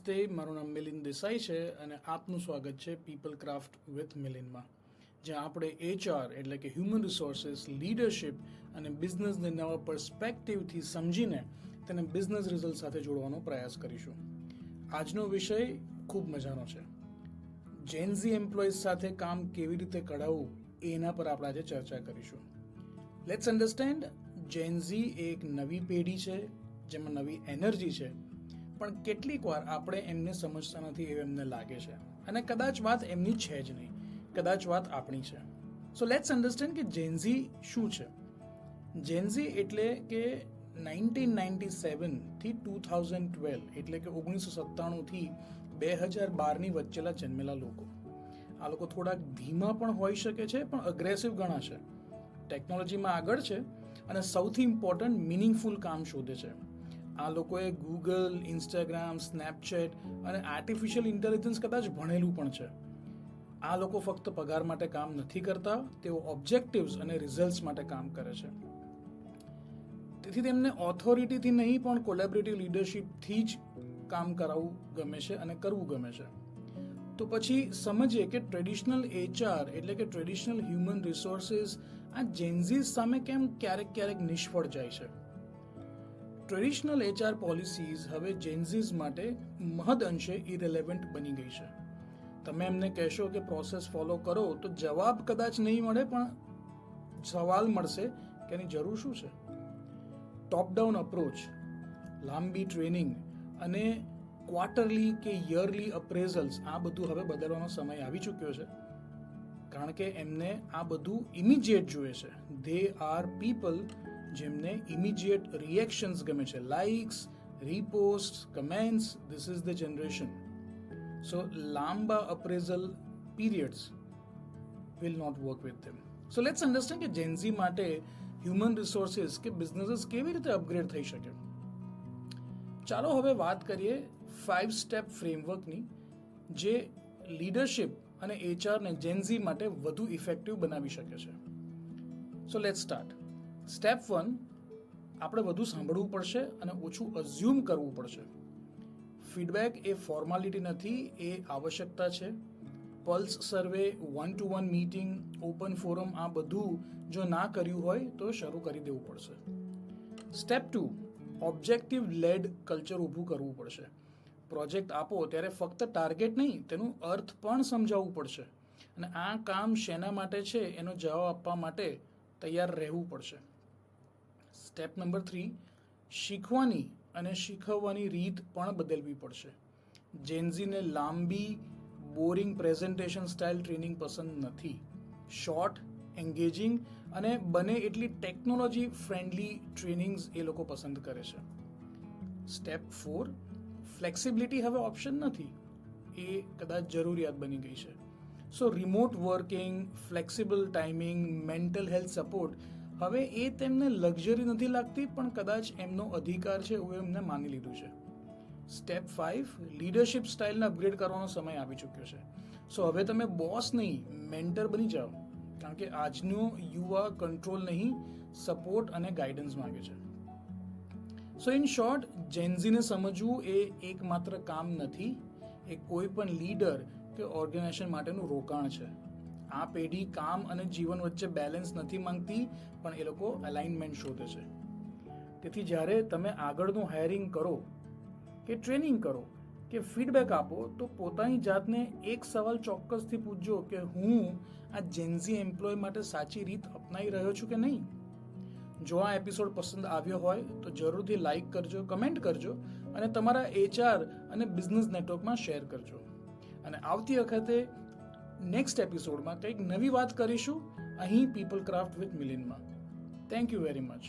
નમસ્તે, મારું નામ મિલિંદ દેસાઈ છે અને આપનું સ્વાગત છે પીપલ ક્રાફ્ટ વિથ મિલિંદમાં, જ્યાં આપણે HR એટલે કે હ્યુમન રિસોર્સિસ, લીડરશિપ અને બિઝનેસને નવા પર્સપેક્ટિવથી સમજીને તેને બિઝનેસ રિઝલ્ટ સાથે જોડવાનો પ્રયાસ કરીશું. આજનો વિષય ખૂબ મજાનો છે. જેનઝી એમ્પ્લોઈઝ સાથે કામ કેવી રીતે કઢાવવું એના પર આપણે આજે ચર્ચા કરીશું. લેટ્સ અન્ડરસ્ટેન્ડ, જેનઝી એક નવી પેઢી છે જેમાં નવી એનર્જી છે, પણ કેટલીક વાર આપણે એમને સમજતા નથી એવું એમને લાગે છે, અને કદાચ વાત એમની છે જ નહીં, કદાચ વાત આપણી છે. સો લેટ્સ અન્ડરસ્ટેન્ડ કે જેનઝી શું છે. જેનઝી એટલે કે 1997 થી 2012 એટલે કે 1997 થી 2012ની વચ્ચેલા જન્મેલા લોકો. આ લોકો થોડાક ધીમા પણ હોઈ શકે છે, પણ અગ્રેસિવ ઘણા છે, ટેકનોલોજીમાં આગળ છે અને સૌથી ઇમ્પોર્ટન્ટ મિનિંગફુલ કામ શોધે છે. આ લોકોએ ગૂગલ, ઇન્સ્ટાગ્રામ, સ્નેપચેટ અને આર્ટિફિશિયલ ઇન્ટેલિજન્સ કદાચ ભણેલું પણ છે. આ લોકો ફક્ત પગાર માટે કામ નથી કરતા, તેઓ ઓબ્જેક્ટિવ્સ અને રિઝલ્ટ્સ માટે કામ કરે છે. તેથી તેમને ઓથોરિટીથી નહીં પણ કોલેબરેટિવ લીડરશિપથી જ કામ કરાવવું ગમે છે અને કરવું ગમે છે. તો પછી સમજીએ કે ટ્રેડિશનલ HR એટલે કે ટ્રેડિશનલ હ્યુમન રિસોર્સિસ આ જેનઝીસ સામે કેમ ક્યારેક નિષ્ફળ જાય છે. ટ્રેડિશનલ HR પોલિસીઝ હવે જેનઝીઝ માટે મહદ અંશે ઇરેલેવન્ટ બની ગઈ છે. તમે એમને કહેશો કે પ્રોસેસ ફોલો કરો તો જવાબ કદાચ નહીં મળે, પણ સવાલ મળશે કે એની જરૂર શું છે. ટોપ ડાઉન અપ્રોચ, લાંબી ટ્રેનિંગ અને ક્વાર્ટરલી કે યરલી અપ્રેઝલ્સ આ બધું હવે બદલવાનો સમય આવી ચૂક્યો છે, કારણ કે એમને આ બધું ઇમિજિએટ જોઈએ છે. ધે આર પીપલ જેમને ઇમિજિએટ રિએક્શન્સ ગમે છે, likes, repost, comments. This is the generation. So લાંબા appraisal periods will not work with them. So let's understand કે જેનઝી માટે હ્યુમન રિસોર્સિસ કે બિઝનેસીસ કેવી રીતે અપગ્રેડ થઈ શકે. ચાલો હવે વાત કરીએ 5 સ્ટેપ ફ્રેમવર્કની, જે લીડરશિપ અને HRને જેનઝી માટે વધુ ઇફેક્ટિવ બનાવી શકે છે. So let's start. સ્ટેપ 1, આપણે વધુ સાંભળવું પડશે અને ઓછું અઝ્યુમ કરવું પડશે. ફીડબેક એ ફોર્માલિટી નથી, એ આવશ્યકતા છે. પલ્સ સર્વે, 1-to-1 મીટિંગ, ઓપન ફોરમ આ બધું જો ના કર્યું હોય તો શરૂ કરી દેવું પડશે. સ્ટેપ 2, ઓબ્જેક્ટિવ લેડ કલ્ચર ઊભું કરવું પડશે. પ્રોજેક્ટ આપો ત્યારે ફક્ત ટાર્ગેટ નહીં, તેનું અર્થ પણ સમજાવવું પડશે, અને આ કામ શેના માટે છે એનો જવાબ આપવા માટે તૈયાર રહેવું પડશે. સ્ટેપ નંબર 3, શીખવાની અને શીખવવાની રીત પણ બદલવી પડશે. જેનઝીને લાંબી, બોરિંગ પ્રેઝન્ટેશન સ્ટાઇલ ટ્રેનિંગ પસંદ નથી. શોર્ટ, એન્ગેજિંગ અને બને એટલી ટેકનોલોજી ફ્રેન્ડલી ટ્રેનિંગ્સ એ લોકો પસંદ કરે છે. સ્ટેપ 4, ફ્લેક્સિબિલિટી હવે ઓપ્શન નથી, એ કદાચ જરૂરિયાત બની ગઈ છે. So remote working, flexible timing, mental health support હવે એ તેમને લક્ઝરી નથી લાગતી, પણ કદાચ એમનો અધિકાર છે એવું એમને માની લીધું છે. સ્ટેપ 5, લીડરશિપ સ્ટાઇલને અપગ્રેડ કરવાનો સમય આવી ચૂક્યો છે. સો હવે તમે બોસ નહીં, મેન્ટર બની જાઓ, કારણ કે આજનો યુવા કંટ્રોલ નહીં, સપોર્ટ અને ગાઈડન્સ માંગે છે. સો ઇન શોર્ટ, જેનઝીને સમજવું એ એકમાત્ર કામ નથી, એ કોઈ પણ લીડર કે ઓર્ગેનાઇઝેશન માટેનું રોકાણ છે. આ પેઢી કામ અને જીવન વચ્ચે બેલેન્સ નથી માંગતી, પણ એ લોકો અલાઇનમેન્ટ શોધે છે. તેથી જ્યારે તમે આગળનું હાયરિંગ કરો કે ટ્રેનિંગ કરો કે ફીડબેક આપો, તો પોતાની જાતને એક સવાલ ચોક્કસથી પૂછજો કે હું આ જેનઝી એમ્પ્લોય માટે સાચી રીત અપનાવી રહ્યો છું કે નહીં. જો આ એપિસોડ પસંદ આવ્યો હોય તો જરૂરથી લાઇક કરજો, કમેન્ટ કરજો અને તમારા HR અને બિઝનેસ નેટવર્કમાં શેર કરજો. અને આવતી વખતે નેક્સ્ટ એપિસોડમાં કંઈક નવી વાત કરીશું અહીં પીપલ ક્રાફ્ટ વિથ મિલિંદમાં. Thank you very much.